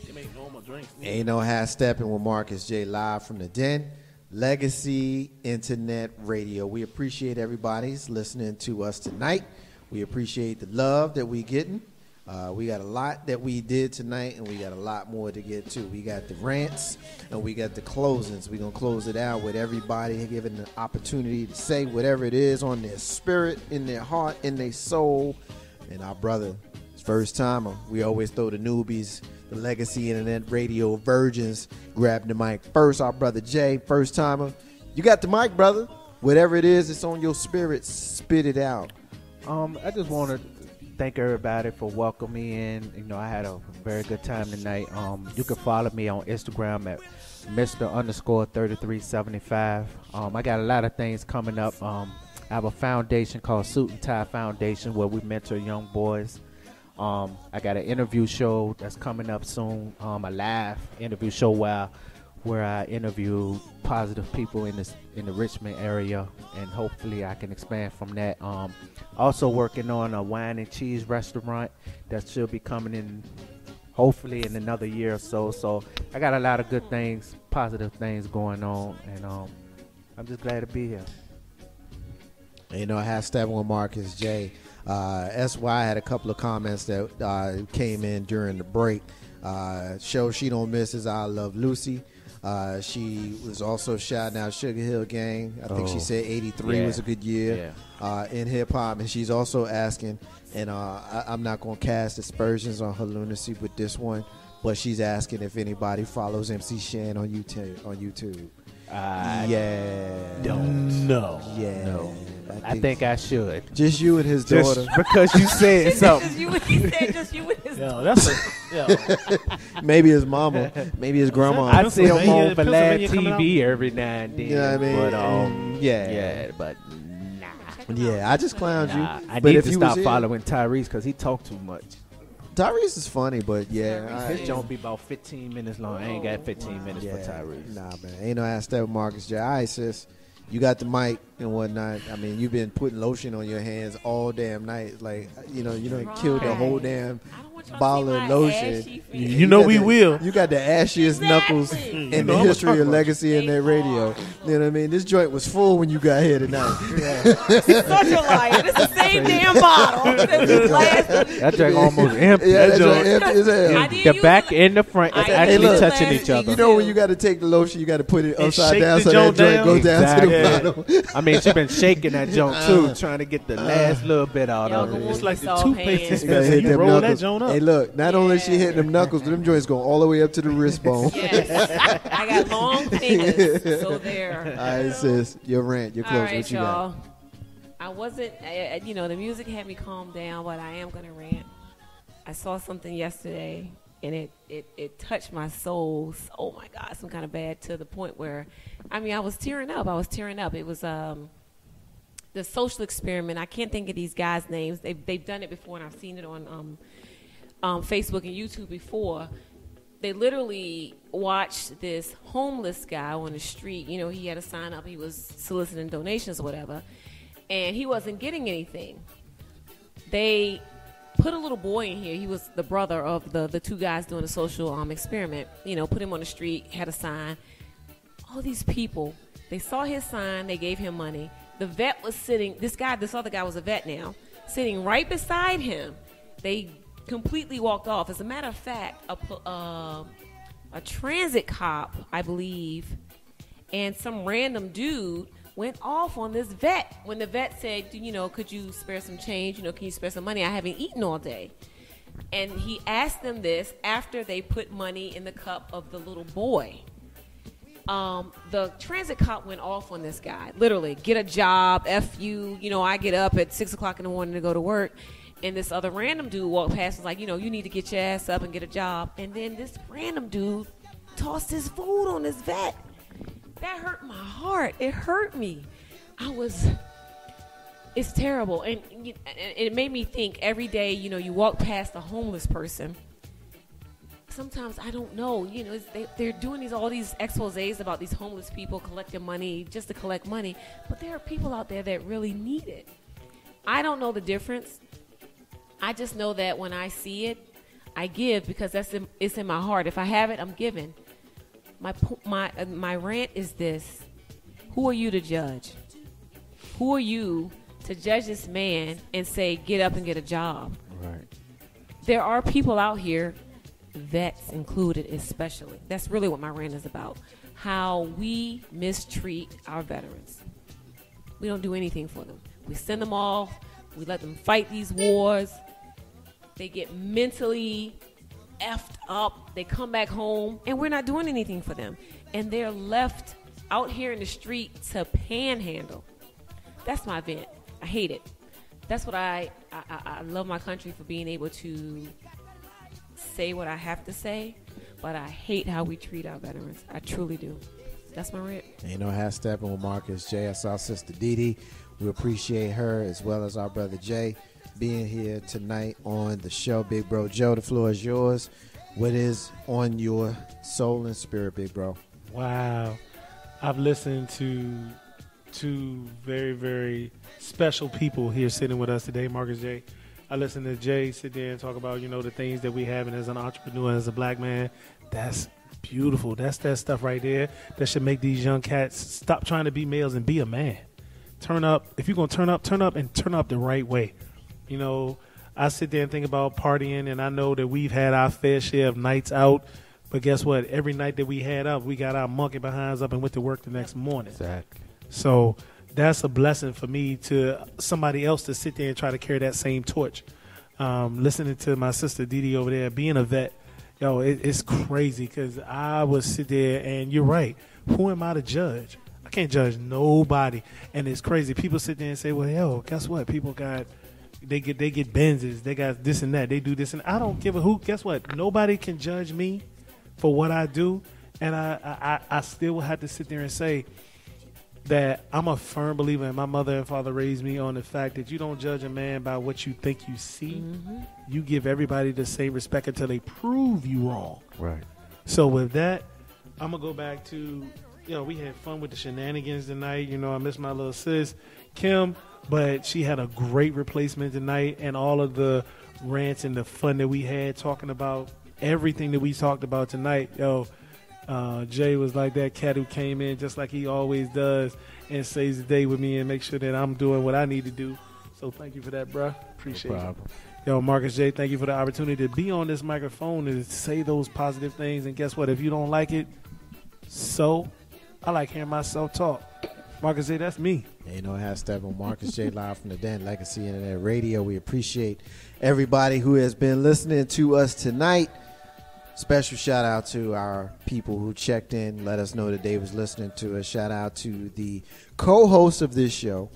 They make normal drinks. Ain't no half stepping with Marcus J live from the Den. Legacy Internet Radio. We appreciate everybody's listening to us tonight. We appreciate the love that we getting. We got a lot that we did tonight, and we got a lot more to get to. We got the rants, and we got the closings. We're going to close it out with everybody given the opportunity to say whatever it is on their spirit, in their heart, in their soul. And our brother, first timer, we always throw the newbies, the Legacy Internet Radio virgins, grab the mic first. Our brother Jay, first timer. You got the mic, brother. Whatever it is that's on your spirit, spit it out. I just want to thank everybody for welcoming me in. You know, I had a very good time tonight. You can follow me on Instagram at Mr_3375. I got a lot of things coming up. I have a foundation called Suit and Tie Foundation where we mentor young boys. I got an interview show that's coming up soon, a live interview show where I interview positive people in the Richmond area, and hopefully I can expand from that. Also working on a wine and cheese restaurant that should be coming in hopefully in another year or so. So I got a lot of good things, positive things going on, and I'm just glad to be here. You know, I have Steppin with Marcus J. SY had a couple of comments that came in during the break. Show she don't miss is I Love Lucy. She was also shouting out Sugar Hill Gang. I think she said 83 was a good year in hip-hop. And she's also asking, and I'm not going to cast aspersions on her lunacy with this one, but she's asking if anybody follows MC Shan on YouTube. Don't. No. Yeah. No. I think I should. Just you and his daughter. Because you said something. Just you and his daughter. Maybe his mama. Maybe his grandma. I see him on Vlad TV every now and then. You know what I mean? But nah. Yeah, I just clowned you. I but need if to you stop was following Tyrese because he talk too much. Tyrese is funny, but yeah. His joint be about 15 minutes long. I ain't got 15 minutes for Tyrese. Nah, man. Ain't no ass that with Marcus J. All right, sis. You got the mic and whatnot. I mean, you've been putting lotion on your hands all damn night. Like, you done killed the whole damn bottle of lotion. You know we will. You got the ashiest knuckles in the history of Legacy in that radio. You know what I mean? This joint was full when you got here tonight. Such a liar. It's the same damn bottle. That joint almost empty. Yeah, that joint empty as hell. The back and the front is actually touching each other. You know when you got to take the lotion, you got to put it upside down so joint that joint goes down to the bottom. I mean, she been shaking that joint too, trying to get the last little bit out of it. It's like the toothpaste dispenser. You roll that joint up. Hey, look, not only is she hitting them knuckles, but them joints go all the way up to the wrist bone. Yes. I got long fingers, so there. All right, sis, your rant, your close. All right, what you y'all. got? I wasn't, the music had me calm down, but I am going to rant. I saw something yesterday, and it touched my soul. Oh, my God, some kind of bad to the point where, I was tearing up. It was the social experiment. I can't think of these guys' names. They've done it before, and I've seen it on Facebook and YouTube before. They literally watched this homeless guy on the street. He had a sign up. He was soliciting donations or whatever, and he wasn't getting anything. They put a little boy in here. He was the brother of the two guys doing the social experiment. Put him on the street, had a sign. All these people, they saw his sign. They gave him money. The vet was sitting. This other guy was a vet now, sitting right beside him. They completely walked off. As a matter of fact, a transit cop, I believe, and some random dude went off on this vet when the vet said, could you spare some change? Can you spare some money? I haven't eaten all day. And he asked them this after they put money in the cup of the little boy. The transit cop went off on this guy. Literally, get a job, F you. I get up at 6 o'clock in the morning to go to work. And this other random dude walked past and was like, you need to get your ass up and get a job. And then this random dude tossed his food on this vet. That hurt my heart. It hurt me. It's terrible. And it made me think every day, you walk past a homeless person. Sometimes I don't know, they're doing all these exposés about these homeless people collecting money just to collect money. But there are people out there that really need it. I don't know the difference. I just know that when I see it, I give because it's in my heart. If I have it, I'm giving. My rant is this: who are you to judge? Who are you to judge this man and say, get up and get a job? Right. There are people out here, vets included especially. That's really what my rant is about. How we mistreat our veterans. We don't do anything for them. We send them off. We let them fight these wars. They get mentally effed up. They come back home, and we're not doing anything for them. And they're left out here in the street to panhandle. That's my vent. I hate it. That's what I love my country for being able to say what I have to say, but I hate how we treat our veterans. I truly do. That's my rant. Ain't no half stepping with Marcus J. I saw Sister Dee Dee. We appreciate her as well as our brother Jay being here tonight on the show. Big Bro Joe, the floor is yours. What is on your soul and spirit, Big Bro? Wow. I've listened to two very, very special people here sitting with us today, Marcus J. I listened to Jay sit there and talk about, the things that we have and as an entrepreneur, as a black man. That's beautiful. That's that stuff right there that should make these young cats stop trying to be males and be a man. Turn up. If you're going to turn up and turn up the right way. I sit there and think about partying, and I know that we've had our fair share of nights out. But guess what? Every night that we had up, we got our monkey behinds up and went to work the next morning. Exactly. So that's a blessing for me to somebody else to sit there and try to carry that same torch. Listening to my sister Dee Dee over there, being a vet, it's crazy because I would sit there and you're right. Who am I to judge? I can't judge nobody. And it's crazy. People sit there and say, well, guess what? People they get Benzes. They got this and that. They do this. And I don't give a hoot. Guess what? Nobody can judge me for what I do. And I still have to sit there and say that I'm a firm believer, and my mother and father raised me on the fact that you don't judge a man by what you think you see. Mm-hmm. You give everybody the same respect until they prove you wrong. Right. So with that, I'm going to go back to, we had fun with the shenanigans tonight. I miss my little sis, Kim, but she had a great replacement tonight, and all of the rants and the fun that we had talking about everything that we talked about tonight. Jay was like that cat who came in just like he always does and saves the day with me and make sure that I'm doing what I need to do. So thank you for that, bro. Appreciate it. Marcus J, thank you for the opportunity to be on this microphone and say those positive things. And guess what? If you don't like it, I like hearing myself talk. Marcus J, that's me. Ain't no half step on Marcus J live from the Den Legacy Internet Radio. We appreciate everybody who has been listening to us tonight. Special shout out to our people who checked in, let us know that they was listening to us. Shout out to the co-host of this show,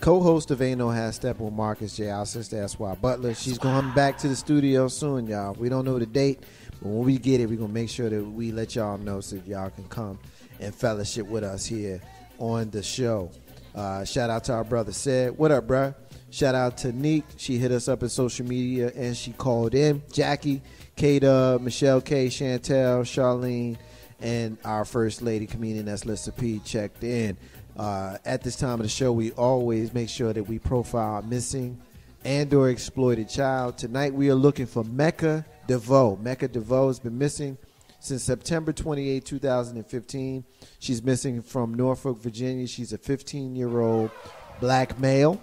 co-host of Ain't No Half Step with Marcus J, our sister S.Y. Butler. She's going back to the studio soon, y'all. We don't know the date, but when we get it, we're going to make sure that we let y'all know so that y'all can come and fellowship with us here on the show. Shout out to our brother Sid. What up, bruh? Shout out to Neek. She hit us up in social media and she called in. Jackie, K-Dub, Michelle K, Chantel, Charlene, and our first lady comedian, that's Lissa P, checked in. At this time of the show, we always make sure that we profile a missing and or exploited child. Tonight, we are looking for Mecca DeVoe. Mecca DeVoe has been missing since September 28, 2015. She's missing from Norfolk, Virginia. She's a 15-year-old black male.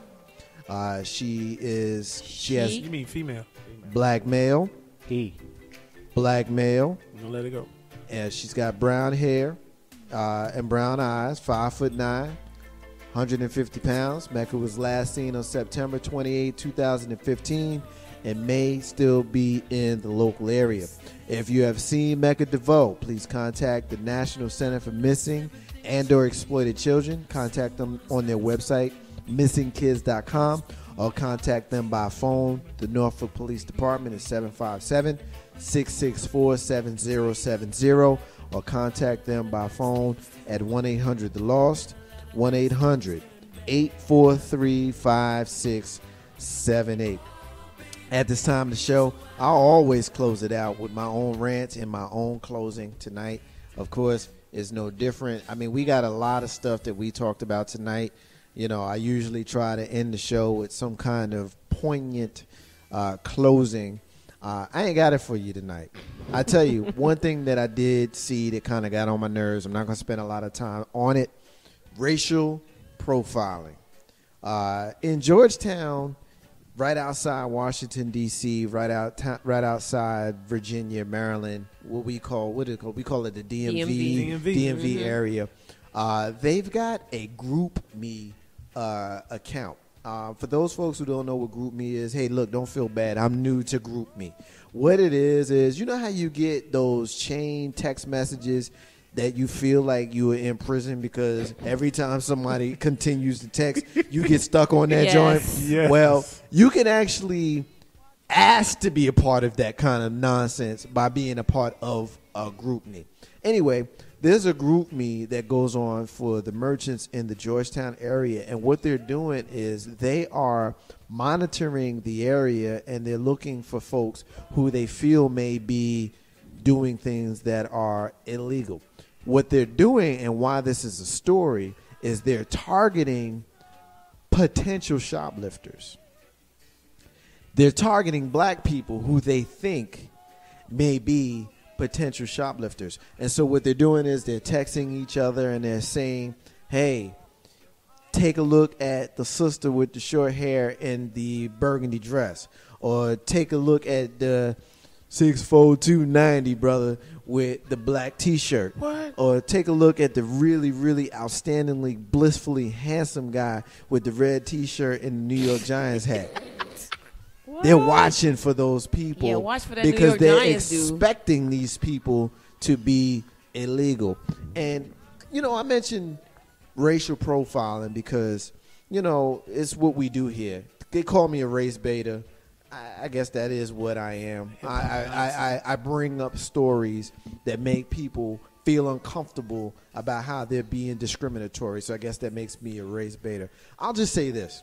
She has... You mean female? Black male. Black male. I'm gonna let it go. And she's got brown hair and brown eyes, 5'9", 150 pounds. Mecca was last seen on September 28, 2015, and may still be in the local area. If you have seen Mecca DeVoe, please contact the National Center for Missing and or Exploited Children. Contact them on their website, missingkids.com, or contact them by phone. The Norfolk Police Department is 757-664-7070, or contact them by phone at 1-800-THE-LOST, 1-800-843-5678. At this time of the show, I'll always close it out with my own rants and my own closing. Tonight, of course, is no different. I mean, we got a lot of stuff that we talked about tonight. I usually try to end the show with some kind of poignant closing. I ain't got it for you tonight. I tell you, one thing that I did see that kind of got on my nerves, I'm not going to spend a lot of time on it, racial profiling. In Georgetown, right outside Washington, D.C., right outside Virginia, Maryland, we call it the DMV area. They've got a GroupMe account. For those folks who don't know what GroupMe is, hey, look, don't feel bad. I'm new to GroupMe. What it is you know how you get those chain text messages that you feel like you are in prison because every time somebody continues to text, you get stuck on that joint? Yes. Well, you can actually ask to be a part of that kind of nonsense by being a part of a GroupMe. Anyway, there's a GroupMe that goes on for the merchants in the Georgetown area, and what they're doing is they are monitoring the area, and they're looking for folks who they feel may be doing things that are illegal. What they're doing and why this is a story is they're targeting potential shoplifters. They're targeting black people who they think may be potential shoplifters. And so what they're doing is they're texting each other and they're saying, hey, take a look at the sister with the short hair and the burgundy dress. Or take a look at the 6'4", 290 brother with the black T-shirt. What? Or take a look at the really, really outstandingly, blissfully handsome guy with the red T-shirt and the New York Giants hat. What? They're watching for those people. Yeah, watch for that because New York they're Giants expecting these people to be illegal. And, I mentioned racial profiling because, it's what we do here. They call me a race beta. I guess that is what I am. I bring up stories that make people feel uncomfortable about how they're being discriminatory. So I guess that makes me a race beta. I'll just say this.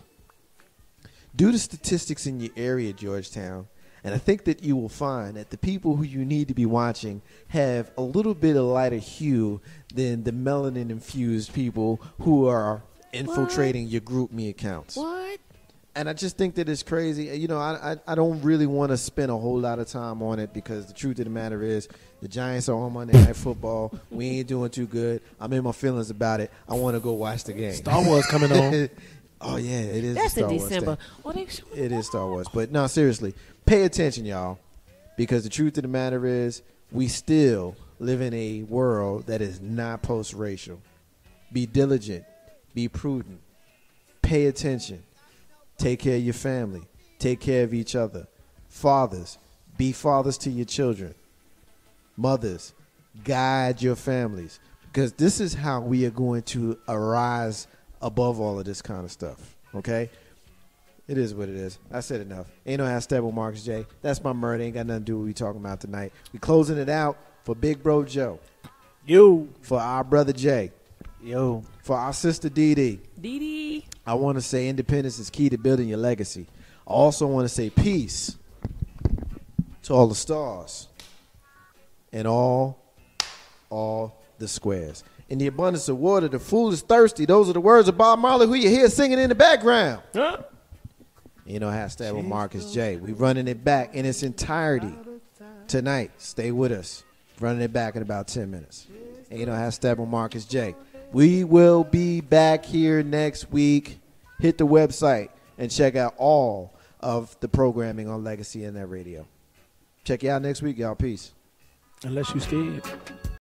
Do the statistics in your area, Georgetown, and I think that you will find that the people who you need to be watching have a little bit of lighter hue than the melanin-infused people who are infiltrating your GroupMe accounts. What? And I just think that it's crazy. I don't really want to spend a whole lot of time on it because the truth of the matter is the Giants are on Monday Night Football. We ain't doing too good. I'm in my feelings about it. I want to go watch the game. Star Wars coming on. Oh, yeah, it is. That's Star in Wars December. day. Well, It is Star Wars. But no, seriously, pay attention, y'all, because the truth of the matter is we still live in a world that is not post-racial. Be diligent. Be prudent. Pay attention. Take care of your family. Take care of each other. Fathers, be fathers to your children. Mothers, guide your families, because this is how we are going to arise above all of this kind of stuff, okay? It is what it is. I said enough. Ain't no hashtag with Marcus J. That's my murder. Ain't got nothing to do with what we talking about tonight. We closing it out for Big Bro Joe. You. For our brother Jay. Yo. For our sister Dee Dee. Dee Dee. I want to say independence is key to building your legacy. I also want to say peace to all the stars and all the squares. In the abundance of water, the fool is thirsty. Those are the words of Bob Marley, who you hear singing in the background. Huh? Hashtag with Marcus J. We running it back in its entirety tonight. Stay with us. Running it back in about 10 minutes. Hashtag with Marcus J. We will be back here next week. Hit the website and check out all of the programming on Legacy and that radio. Check you out next week, y'all. Peace. Unless you scared.